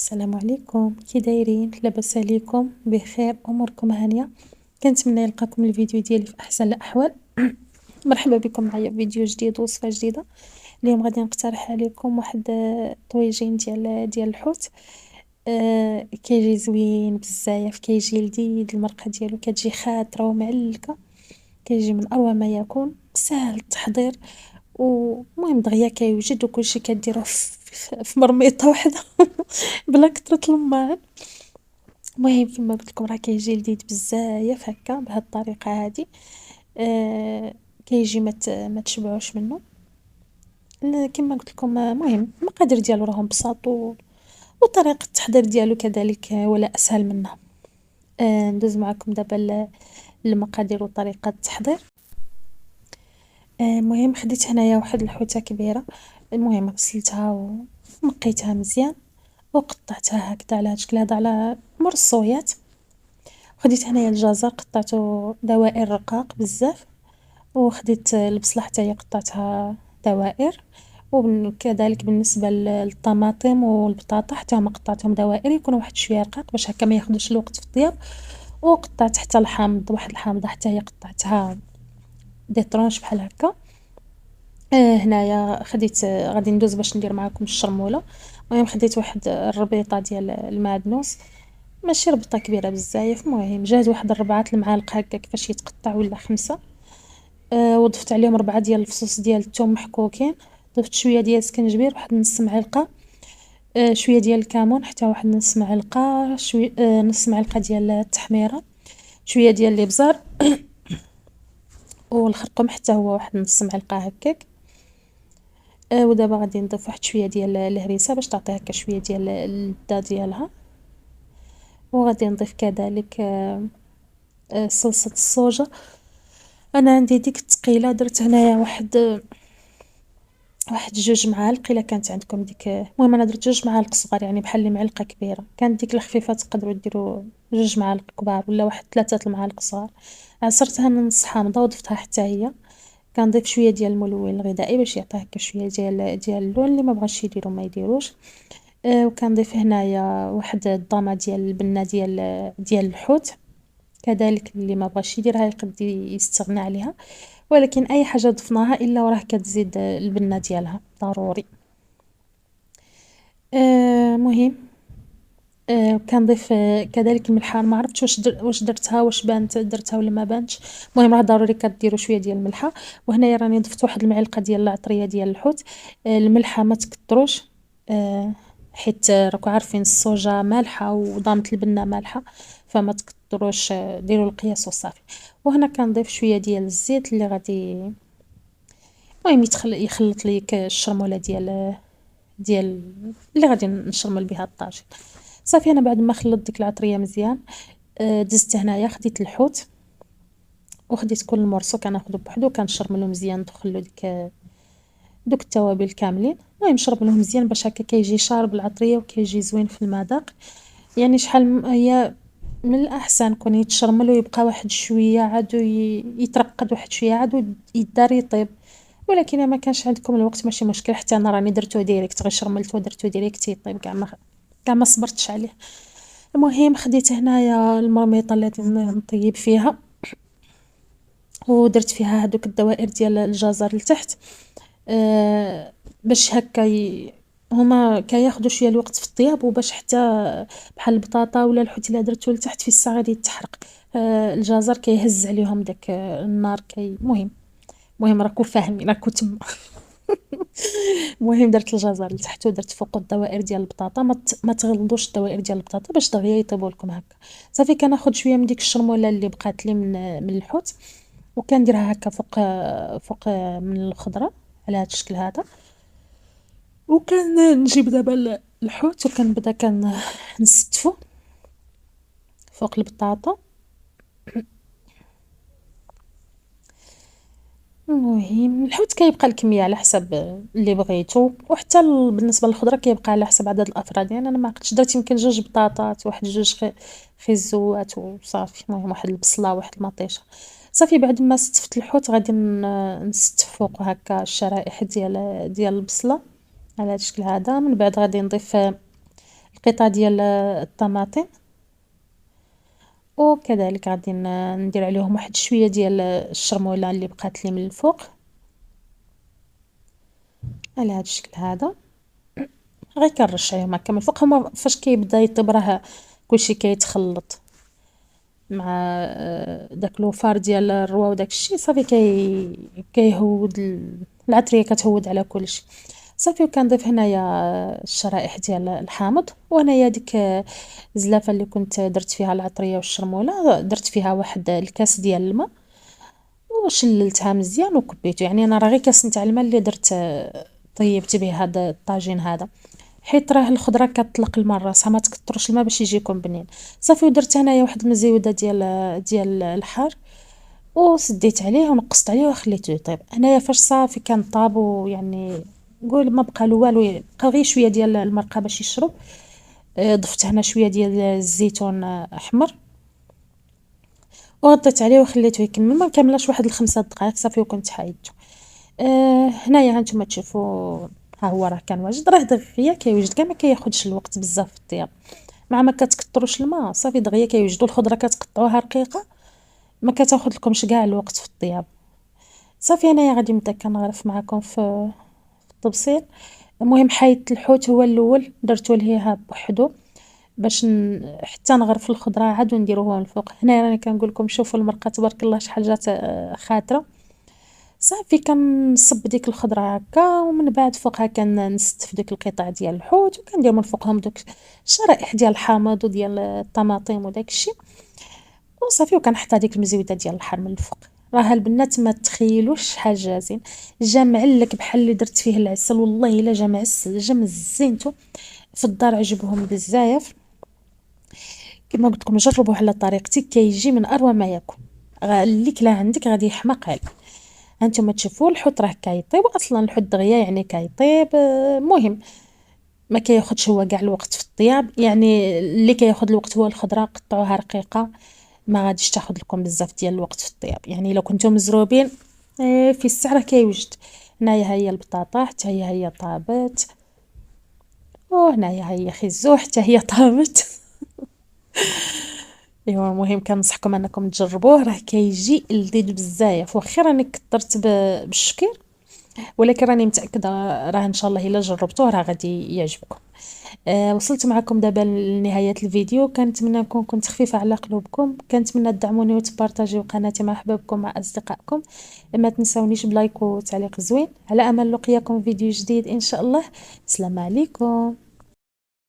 السلام عليكم، كي دايرين؟ لاباس عليكم؟ بخير؟ اموركم هانيه؟ كنتمنى يلقاكم الفيديو ديالي في احسن الاحوال. مرحبا بكم معايا في فيديو جديد ووصفه جديده. اليوم غادي نقترح عليكم واحد طويجين ديال الحوت. كيجي زوين بزاف، كيجي لذيذ، المرقه ديالو كتجي خاطره ومعلكه. كيجي من اروع ما يكون، سهل التحضير، ومهم دغيا كيوجد وكلشي كديروه في مرميطه واحده. بلا كثرة الماء. المهم كما قلت لكم راه كيجي لذيذ بزاف هكا بهاد الطريقه هادي. كيجي ما تشبعوش منه. كما قلت لكم، المهم المقادير ديالو راهم بساط وطريقه التحضير ديالو كذلك ولا اسهل منها. ندوز معكم دابا المقادير وطريقه التحضير. المهم خديت هنايا واحد الحوته كبيره. المهم غسلتها ونقيتها مزيان وقطعتها هكذا على هاد الشكل هذا على مرصويات. خديت هنايا الجزر قطعته دوائر رقاق بزاف، وخديت البصله حتى هي قطعتها دوائر. وكذلك بالنسبه للطماطم والبطاطا حتى هما قطعتهم دوائر يكونوا واحد شويه رقاق باش هكا ما ياخذوش الوقت في الطياب. وقطعت حتى الحامض، واحد الحامضه حتى هي قطعتها دي طرونش بحال هكا. هنايا خديت، غادي ندوز باش ندير معاكم الشرموله. المهم خديت واحد الربيطه ديال المعدنوس، ماشي ربطه كبيره بزاف. المهم جاز واحد 4 المعالق هكا كيفاش يتقطع ولا 5. وضفت عليهم 4 ديال الفصوص ديال الثوم محكوكين. ضفت شويه ديال السكنجبير، واحد نص معلقه. شويه ديال الكمون حتى واحد نص معلقه. شويه نص معلقه ديال التحميره. شويه ديال الابزار. والخرقوم حتى هو واحد نص معلقه هكاك. ودابا غادي نضيف واحد شويه ديال الهريسه باش تعطي هكا شويه ديال اللذه ديالها. وغادي نضيف كذلك صلصه الصوجه. انا عندي ديك الثقيله، درت هنايا واحد 2 معالق الا كانت عندكم ديك. المهم انا درت 2 معالق صغار، يعني بحال اللي معلقه كبيره. كانت ديك الخفيفه تقدروا ديروا 2 معالق كبار ولا واحد 3 المعالق صغار. عصرتها من نص حامضه وضفتها حتى هي. كنضيف شويه ديال الملون الغذائي باش يعطي هكا شويه ديال اللون. اللي ما بغاش يديروا ما يديروش. وكنضيف هنايا واحد الضامه ديال البنه ديال الحوت. كذلك اللي ما بغاش يديرها يقد يستغنى عليها، ولكن اي حاجه ضفناها الا وراه كتزيد البنه ديالها ضروري. مهم. كنضيف كذلك الملحه. ما عرفتش واش درتها، واش بانت درتها ولا ما بانتش. المهم راه ضروري كديروا شويه ديال الملحه. وهنايا راني ضفت واحد المعلقه ديال العطريه ديال الحوت. الملحه ما تكتروش. حيت راكم عارفين الصوجه مالحه وضامه البنه مالحه، فما تكتروش. ديروا القياس وصافي. وهنا كنضيف شويه ديال الزيت اللي غادي، المهم يخلط ليك الشرموله ديال اللي غادي نشرمل بها الطاجين. صافي انا بعد ما خلطت ديك العطريه مزيان، دزت هنايا خديت الحوت وخديت كل مرصو كناخذو بوحدو كنشرملو مزيان، ندخلو دوك التوابل كاملين. المهم نشربلوه مزيان باش هكا كيجي شارب العطريه وكيجي زوين في المذاق. يعني شحال هي من الاحسن كون يتشرمل ويبقى واحد شويه عاد يترقد واحد شويه عاد يدار يطيب. ولكن ما كانش عندكم الوقت ماشي مشكل، حتى انا راني درتو ديريكت، غير شرملتو ودرتو ديريكت يطيب. كاع ما صبرتش عليه. المهم خديت هنايا المرميطه التي نطيب فيها، ودرت فيها هذوك الدوائر ديال الجزر لتحت. باش هكا هما كياخدوا شويه الوقت في الطياب، وباش حتى بحال البطاطا ولا الحوت الا درتو لتحت في الساعه غادي يتحرق. الجزر كيهز عليهم داك النار المهم راكو فاهمين راكو تما. المهم درت الجزر لتحت ودرت فوق الدوائر ديال البطاطا. ما تغلضوش الدوائر ديال البطاطا باش دغيا يطيبوا لكم هكا. صافي كناخذ شويه من ديك الشرموله اللي بقات لي من الحوت، وكنديرها هكا فوق من الخضره على هذا الشكل هذا. نجيب دابا الحوت وكنبدا نستفو فوق البطاطا. المهم الحوت كيبقى الكميه على حسب اللي بغيتو، وحتى بالنسبه للخضره كيبقى على حسب عدد الافراد. يعني انا ما عقلتش، درت يمكن 2 بطاطات، واحد 2 خيزوات وصافي. المهم واحد البصله واحد المطيشه. صافي بعد ما استفت الحوت غادي نستف فوق هكا الشرائح ديال البصله على هذا الشكل هذا. من بعد غادي نضيف قطع ديال الطماطم، وكذلك غادي ندير عليهم واحد شويه ديال الشرموله اللي بقات لي من الفوق على هذا الشكل هذا. غير كنرش عليهم هكا من الفوق. هما فاش كيبدا يطيب راه كلشي كيتخلط مع داك لوفار ديال الروا وداك الشيء، صافي كيهود العطريه كتهود على كلشي صافي. وكنضيف هنايا الشرائح ديال الحامض، وهنايا ديك الزلافه اللي كنت درت فيها العطريه والشرموله، درت فيها واحد الكاس ديال الماء وشللتها مزيان وكبيته. يعني انا راه غير كاس نتاع الماء اللي درت طيبت به هذا الطاجين هذا، حيت راه الخضره كتطلق الماء راسها، ما تكثروش الماء باش يجيكم بنين صافي. ودرت هنايا واحد المزيوده ديال الحار، وسديت عليه ونقصت عليه وخليته يطيب. هنايا فاش صافي كان طاب ويعني نقول ما بقى له والو، بقى غير شويه ديال المرقه باش يشرب. ضفت هنا شويه ديال الزيتون احمر، وغطيت عليه وخليته يكمل ما كملش واحد الخمسة دقائق صافي وكنت حايدته. هنايا هانتوما تشوفوا، ها هو راه كان واجد، راه دغيا كيوجد كاع ما كياخذش الوقت بزاف في الطياب، مع ما كتكثروش الماء صافي دغيا كيوجدوا. الخضره كتقطعوها رقيقه، ما كتاخذ لكمش كاع الوقت في الطياب صافي. انايا غادي نبدا كنغرف معكم في التبصيل. المهم حيدت الحوت هو الاول، درتو لهيها بوحدو باش حتى نغرف الخضره عاد ونديروه من الفوق. هنا راني كنقول لكم شوفوا المرقه تبارك الله شحال جات خاطره صافي. كنصب ديك الخضره هكا، ومن بعد فوقها كنستف ديك القطع ديال الحوت، وكندير من فوقهم دوك الشرائح ديال الحامض وديال الطماطم وداك الشيء وصافي. وكنحط هذيك المزيوده ديال الحار من الفوق. راه البنات ما تخيلوش شحال جازين، جا معلك بحال اللي درت فيه العسل. والله الا جا معسل، جا مزينتو في الدار، عجبهم بزاف. كما قلت لكم جربوه على طريقتي، كيجي من اروع ما يكون. اللي كلا عندك غادي يحماق عليه. هانتوما تشوفوا الحوت راه كيطيب، واصلا الحوت دغيا يعني كيطيب. مهم ما كياخدش هو كاع الوقت في الطياب، يعني اللي كياخد الوقت هو الخضره، قطعوها رقيقه ما غاديش تاخد لكم بزاف ديال الوقت في الطياب. يعني لو كنتم مزروبين في الساعه راه كيوجد. هنايا هي البطاطا حتى هي طابت، وهنايا هي خيزو حتى هي طابت. ايوا المهم كنصحكم انكم تجربوه، راه كيجي لذيذ بزاف. واخا راني كثرت بالشكير، ولكن راني متاكده راه ان شاء الله الا جربتوه راه غادي يعجبكم. وصلت معكم دابا لنهايه الفيديو. كنتمنى نكون كنت خفيفه على قلوبكم، كنتمنى تدعموني وتبارطاجيو قناتي مع احبابكم مع اصدقائكم. ما تنساونيش بلايك وتعليق زوين. على امل لقياكم فيديو جديد ان شاء الله. السلام عليكم.